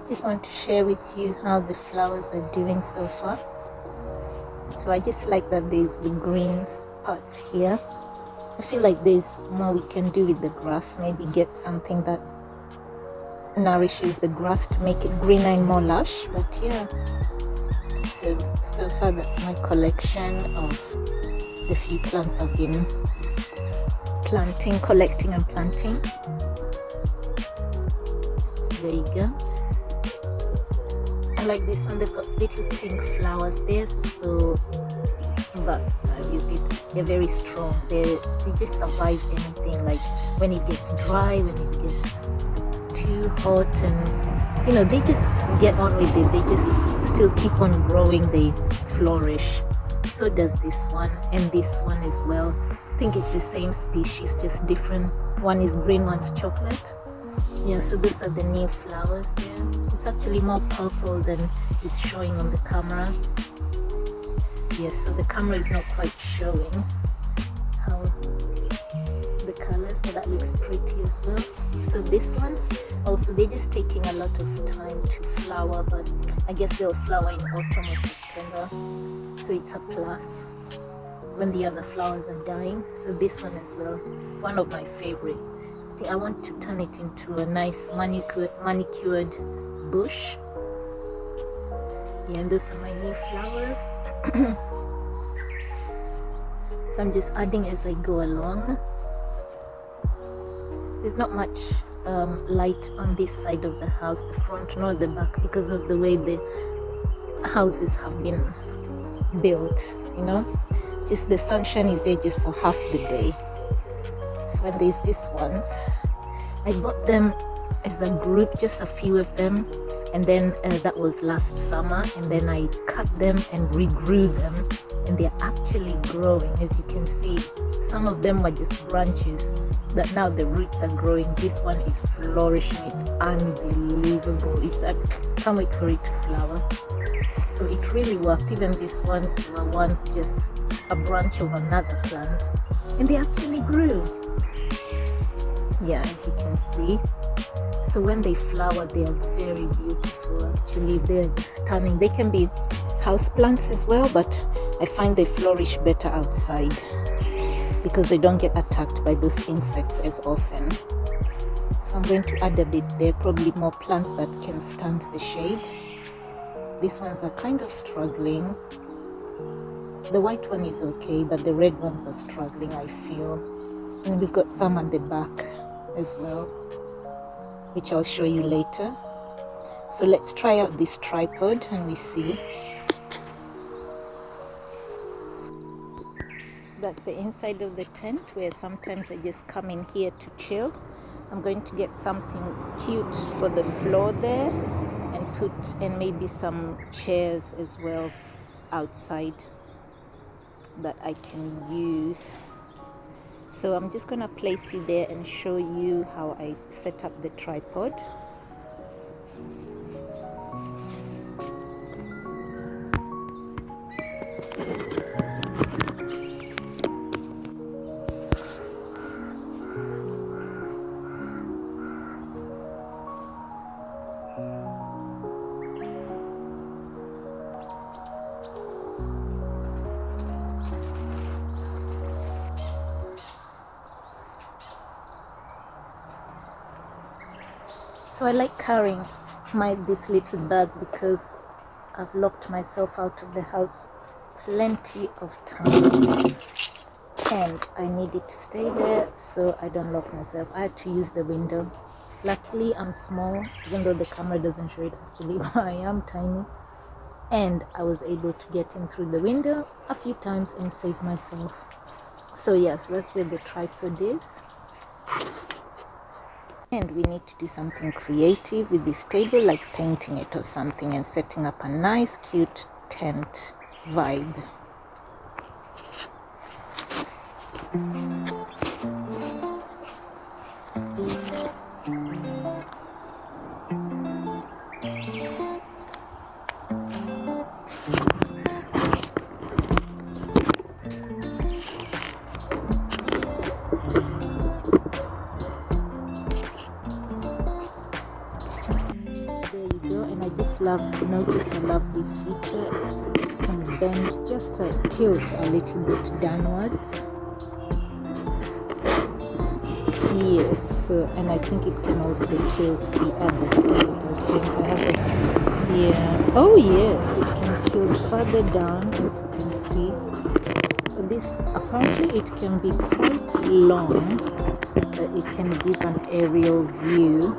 Just want to share with you how the flowers are doing so far. So I just like that there's the green parts here. I feel like there's more we can do with the grass, maybe get something that nourishes the grass to make it greener and more lush. But yeah, so far that's my collection of the few plants I've been collecting and planting. So there you go. I like this one, they've got little pink flowers. They're so versatile, is it? They're very strong. They just survive anything, like when it gets dry, when it gets too hot, and you know, they just get on with it. They just still keep on growing, they flourish. So does this one, and this one as well. I think it's the same species, just different. One is green, one's chocolate. Yeah, so these are the new flowers there. It's actually more purple than it's showing on the camera. Yeah, so the camera is not quite showing how the colors, but that looks pretty as well. So these ones also, they're just taking a lot of time to flower, but I guess they'll flower in autumn or September, so it's a plus when the other flowers are dying. So this one as well, one of my favorites. I think I want to turn it into a nice manicured bush. Yeah, and those are my new flowers. So I'm just adding as I go along. There's not much light on this side of the house, the front nor the back, because of the way the houses have been built, you know. Just the sunshine is there just for half the day. So when there's these ones, I bought them as a group, just a few of them, and then that was last summer, and then I cut them and regrew them, and they're actually growing. As you can see, some of them were just branches that now the roots are growing. This one is flourishing. It's unbelievable. I can't wait for it to flower. So it really worked. Even these ones were once just a branch of another plant, and they actually grew. Yeah, as you can see. So when they flower, they are very beautiful. Actually, they're just stunning. They can be house plants as well, but I find they flourish better outside because they don't get attacked by those insects as often. So I'm going to add a bit there, probably more plants that can stand the shade. These ones are kind of struggling. The white one is okay, but the red ones are struggling, I feel. And we've got some at the back as well, which I'll show you later. So let's try out this tripod and we see. So that's the inside of the tent, where sometimes I just come in here to chill. I'm going to get something cute for the floor there and maybe some chairs as well outside that I can use. So I'm just going to place you there and show you how I set up the tripod. So I like carrying this little bag because I've locked myself out of the house plenty of times, and I need it to stay there so I don't lock myself. I had to use the window. Luckily I'm small, even though the camera doesn't show it actually, but I am tiny, and I was able to get in through the window a few times and save myself. So yes, that's where the tripod is. And we need to do something creative with this table, like painting it or something and setting up a nice cute tent vibe. There you go. just notice a lovely feature. It can bend, just tilt a little bit downwards. Yes, so, and I think it can also tilt the other side. I think I have it. Yeah. Oh yes, it can tilt further down, as you can see. This apparently it can be quite long, but it can give an aerial view.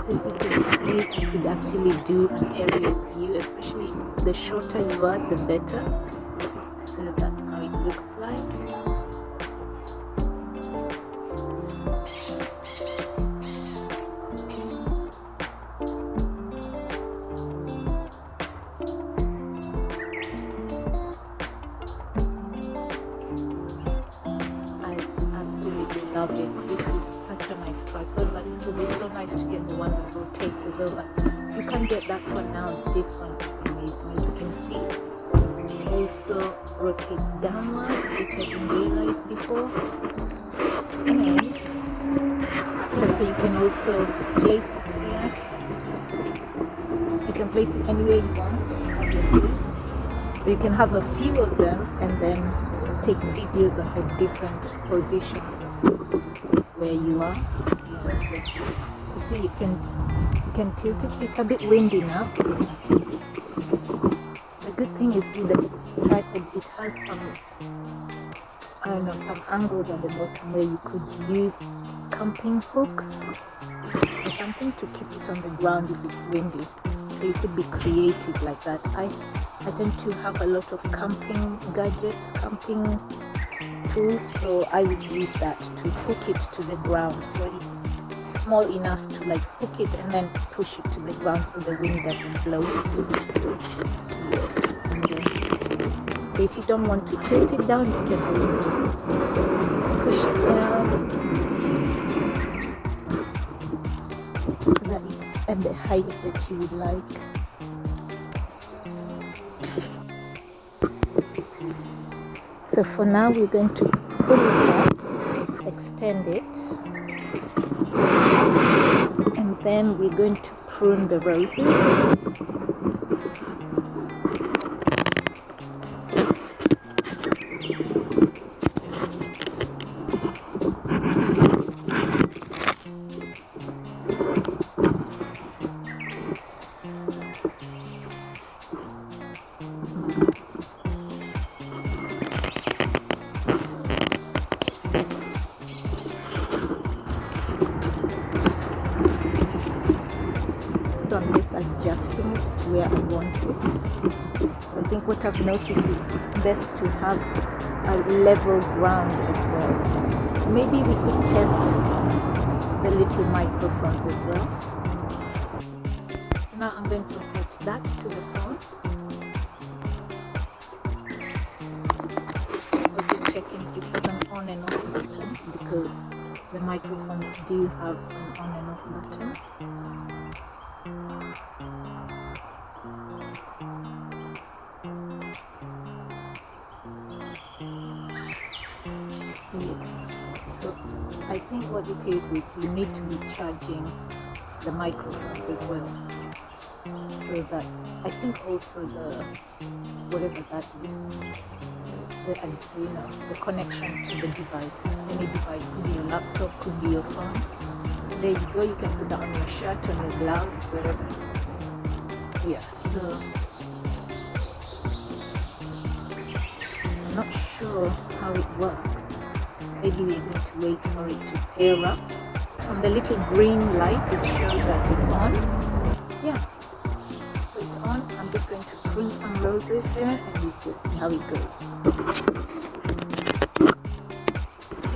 As you can see, I could actually do an aerial view, especially the shorter you are, the better. So that's how it looks like. I absolutely love it. This is such a nice tripod. Like, it would be so nice to get the one that rotates as well, but if you can't get that one now, this one is amazing. As you can see, it also rotates downwards, which I didn't realize before. And so you can also place it here. You can place it anywhere you want, obviously. Or you can have a few of them and then take videos on at different positions where you are. Yes. You see, you can tilt it. See, it's a bit windy now. The good thing is with the tripod, it has some, I don't know, some angles at the bottom where you could use camping hooks or something to keep it on the ground if it's windy. So you could be creative like that. I tend to have a lot of camping gadgets, camping tools, so I would use that to hook it to the ground, so it's small enough to like hook it and then push it to the ground so the wind doesn't blow it. Yes. And then, so if you don't want to tilt it down, you can also push it down so that it's at the height that you would like. So for now, we're going to pull it up, extend it, and then we're going to prune the roses. So I'm just adjusting it to where I want it. I think what I've noticed is it's best to have a level ground as well. Maybe we could test the little microphones as well. So now I'm going to attach that to the phone. I'll be checking if it has an on and off button, because the microphones do have an on and off button. Yes. So I think what it is you need to be charging the microphones as well, so that I think also the whatever that is, the connection to the device, any device, could be your laptop, could be your phone. So there you go, you can put that on your shirt, on your blouse, wherever. Yeah, so I'm not sure how it works. Maybe we're going to wait for it to pair up. On the little green light, it shows that it's on. Yeah, so it's on. I'm just going to prune some roses there, and we'll just see how it goes.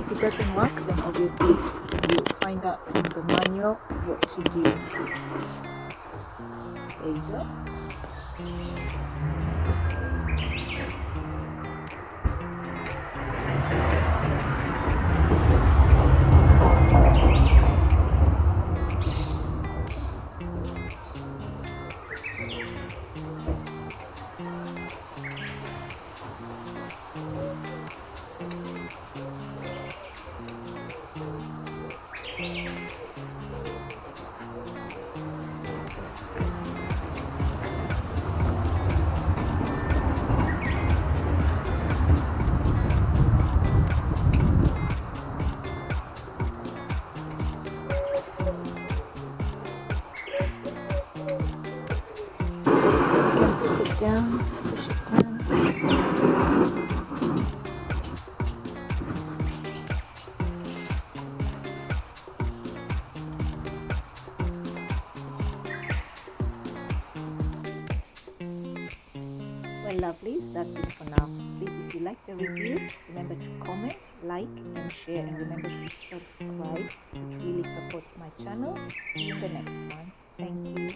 If it doesn't work, then obviously you'll find out from the manual what to do. There you go. Put it down, push it down. Well, lovelies, that's it for now. Please, if you like the review, remember to comment, like, and share, and remember to subscribe. It really supports my channel. See you in the next one. Thank you.